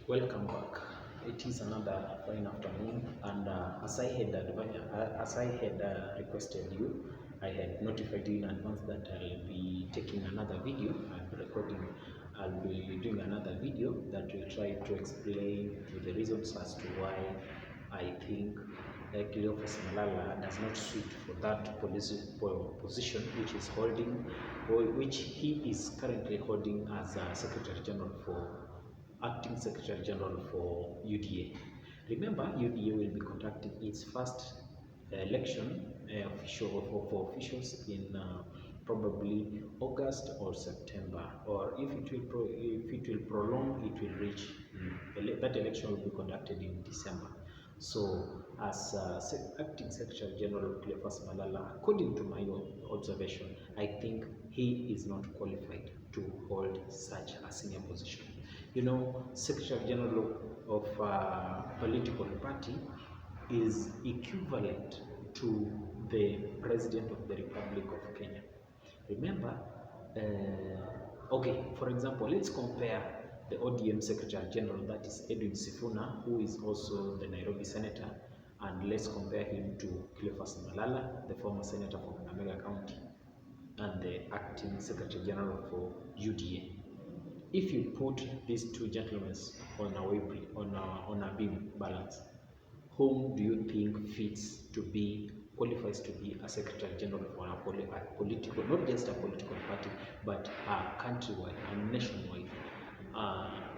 Welcome back. It is another fine afternoon, and as I had requested you, I had notified you in advance that I'll be taking another video. I'll be doing another video that will try to explain the reasons as to why I think Cleophas Malala does not suit for that position which is holding, or which he is currently holding as Secretary General for Acting Secretary General for UDA. Remember, UDA will be conducting its first election for officials in probably August or September, or if it will prolong, it will reach that election will be conducted in December. So, as Acting Secretary General Cleophas Malala, according to my observation, I think he is not qualified to hold such a senior position. You know, Secretary General of a political party is equivalent to the President of the Republic of Kenya. Remember, okay, for example, let's compare the ODM Secretary General, that is Edwin Sifuna, who is also the Nairobi Senator, and let's compare him to Cleophas Malala, the former Senator from Kakamega County, and the Acting Secretary General for UDA. If you put these two gentlemen on a beam balance, whom do you think qualifies to be a Secretary General for a political, not just a political party, but a countrywide and nationwide?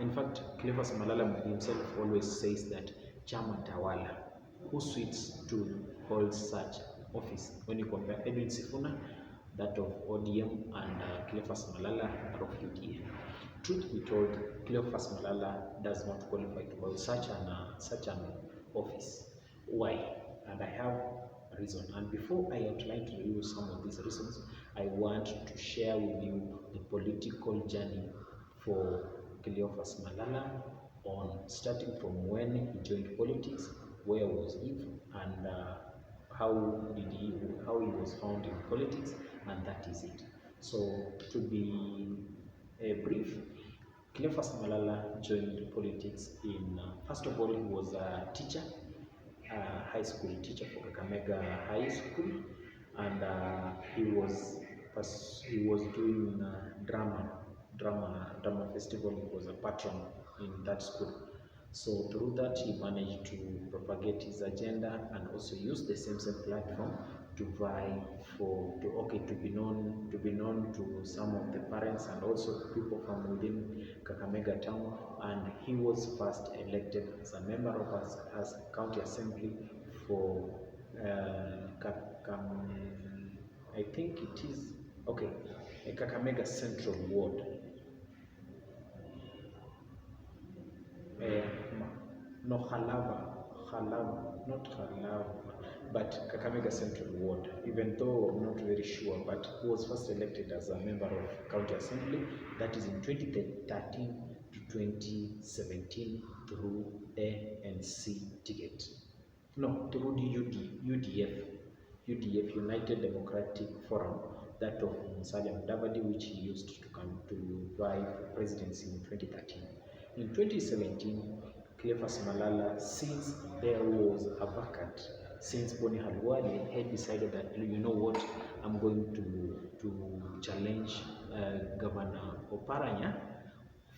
In fact, Cleophas Malala himself always says that Chama Tawala, who suits to hold such office when you compare Edwin Sifuna, that of ODM, and Cleophas Malala, that of UDA. Truth be told, Cleophas Malala does not qualify to hold such an office. Why? And I have a reason. And before I outline to you some of these reasons, I want to share with you the political journey for Cleophas Malala, starting from when he joined politics, where was he, and how he was found in politics, and that is it. So, to be brief, Cleophas Malala joined politics in, first of all, he was a teacher, a high school teacher for Kakamega High School, and he was doing drama festival. He was a patron in that school. So through that, he managed to propagate his agenda and also use the same platform to vie to be known to some of the parents and also people from within Kakamega town. And he was first elected as a member of as county assembly for I think it is Kakamega Central Ward. But Kakamega Central Ward, even though I'm not very sure, but he was first elected as a member of County Assembly, that is in 2013 to 2017 through ANC ticket. No, through the UDF, United Democratic Forum, that of Musalia Mudavadi, which he used to come to vie for presidency in 2013. In 2017, Cleophas Malala, since there was a vacant, since Boni Halwale had decided that, you know what, I'm going to challenge Governor Oparanya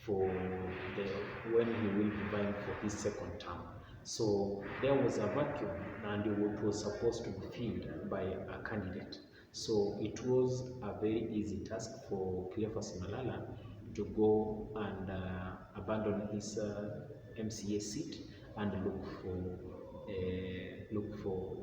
when he will be vying for his second term. So there was a vacuum, and it was supposed to be filled by a candidate. So it was a very easy task for Cleophas Malala to go and abandon his MCA seat and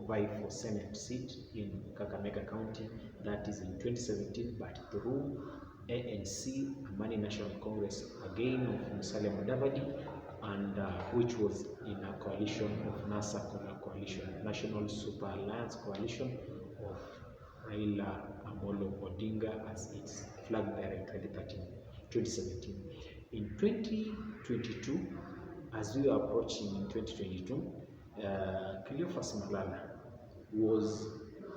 vie for Senate seat in Kakamega County, that is in 2017, but through ANC, Amani National Congress, again of Musalia Mudavadi, and which was in a coalition of NASA coalition, National Super Alliance coalition of Raila Amolo Odinga as its flag bearer in 2017. In 2022, as we are approaching in 2022, Cleophas Malala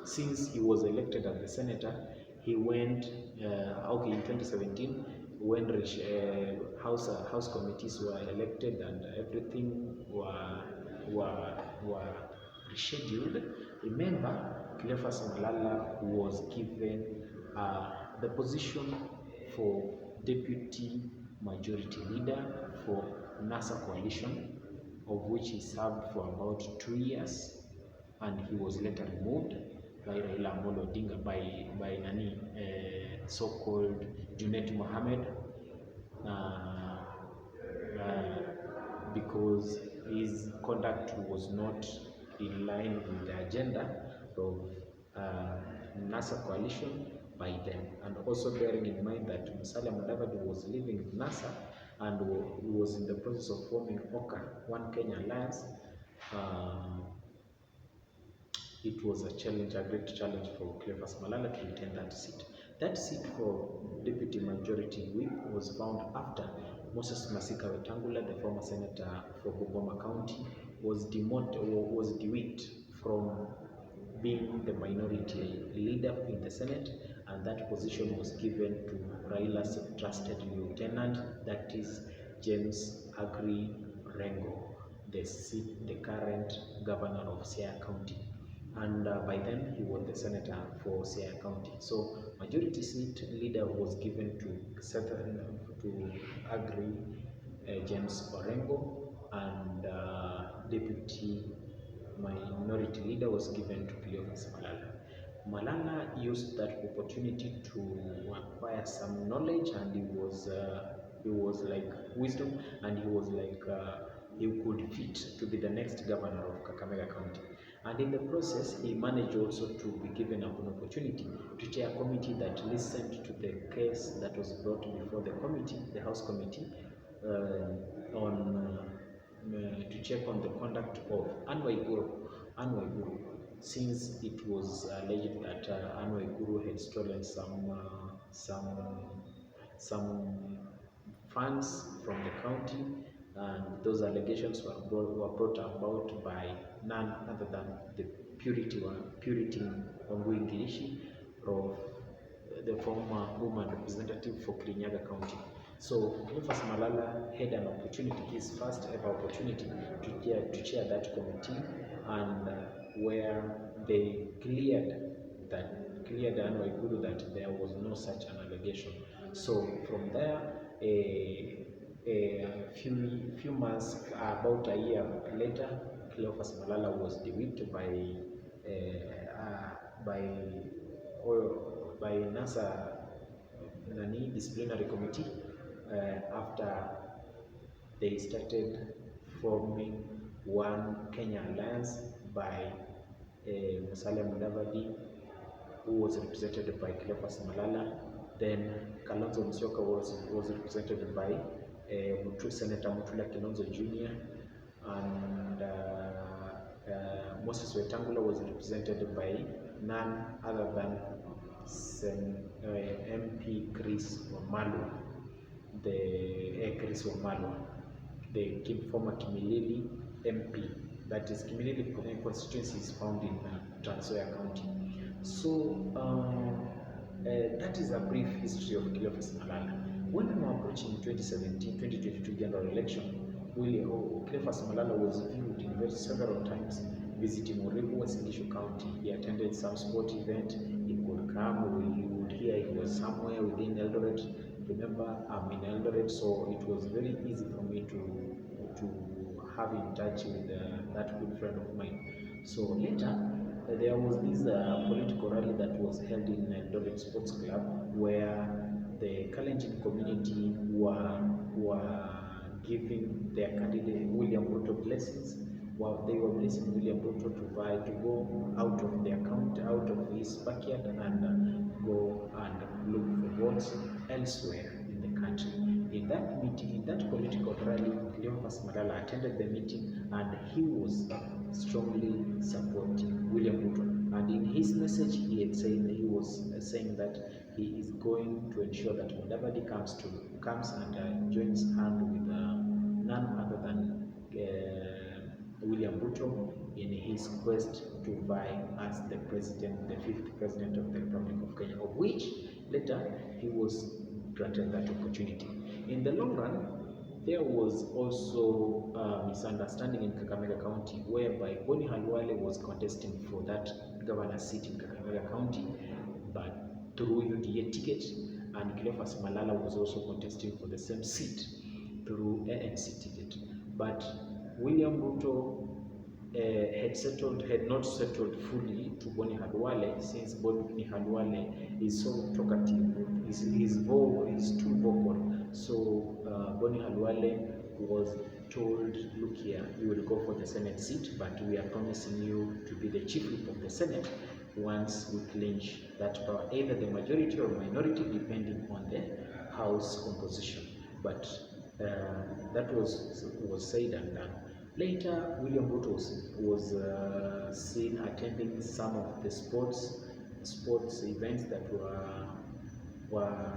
since he was elected as the senator, he went, in 2017, when house committees were elected and everything were rescheduled, remember Cleophas Malala was given the position for deputy majority leader for NASA coalition, of which he served for about 2 years, and he was later removed by Raila Amolo Odinga by so-called Junet Mohammed, because his conduct was not in line with the agenda of NASA coalition by them, and also bearing in mind that Musalia Mudavadi was living in NASA and he was in the process of forming OKA, One Kenya Alliance. It was a challenge, a great challenge for Cleophas Malala to retain that seat. That seat for Deputy Majority Whip was found after Moses Masika Wetangula, the former senator for Bungoma County, was dewitt from being the minority leader in the Senate, and that position was given to Raila's trusted lieutenant, that is James Aggrey Orengo, the current governor of Siaya County. And by then he was the senator for Siaya County. So majority seat leader was given to Aggrey James Orengo, and deputy minority leader was given to Cleophas Malala. Malala used that opportunity to acquire some knowledge, and he was like wisdom, and he was like he could fit to be the next governor of Kakamega County. And in the process, he managed also to be given an opportunity to chair a committee that listened to the case that was brought before the committee, the House Committee, to check on the conduct of Anne Waiguru, since it was alleged that Anne Waiguru had stolen some funds from the county, and those allegations were brought about by none other than the Purity Wangui of the former woman representative for Kirinyaga County. So Cleophas Malala had an opportunity, his first ever opportunity, to chair that committee, and where they cleared Anne Waiguru that there was no such an allegation. So from there, a few months, about a year later, Cleophas Malala was dewitt by NASA disciplinary committee after they started forming One Kenya Alliance by Musalia Mudavadi, who was represented by Cleophas Malala. Then Kalonzo Musyoka was represented by Senator Mutula Kilonzo Jr. and Moses Wetangula was represented by none other than MP Chris Wamalwa, the former Kimilili MP. That is, Kimilili constituency is found in Trans Nzoia County. So that is a brief history of Cleophas Malala. When we were approaching 2022 general election, Cleophas Malala was viewed several times visiting Urengo, Uasin County. He attended some sport event. He could come, you would hear he was somewhere within Eldoret. Remember, I'm in Eldoret, so it was very easy for me to have in touch with that good friend of mine. So later, there was this political rally that was held in Eldoret Sports Club, where the Kalenjin community were giving their candidate William Ruto blessings. While they were blessing William Ruto to go out of their county, out of his backyard, and go and look for votes elsewhere in the country. In that meeting, in that political rally, Cleophas Malala attended the meeting, and he was strongly supporting William Ruto. And in his message, he was saying that he is going to ensure that Mudavadi comes and joins hand with none other than William Ruto in his quest to vie as the president, the 5th president of the Republic of Kenya, of which later he was granted that opportunity. In the long run, there was also a misunderstanding in Kakamega County, whereby Boni Halwale was contesting for that governor seat in Kakamega County, but through UDA ticket, and Cleophas Malala was also contesting for the same seat through ANC ticket. But William Ruto had not settled fully to Boni Halwale, since Boni Halwale is so talkative, his voice is too vocal. So Boni Halwale was told, look here, you will go for the Senate seat, but we are promising you to be the chief whip of the Senate once we clinch that power, either the majority or minority, depending on the House composition. But that was said and done. Later, William Ruto was seen attending some of the sports events that were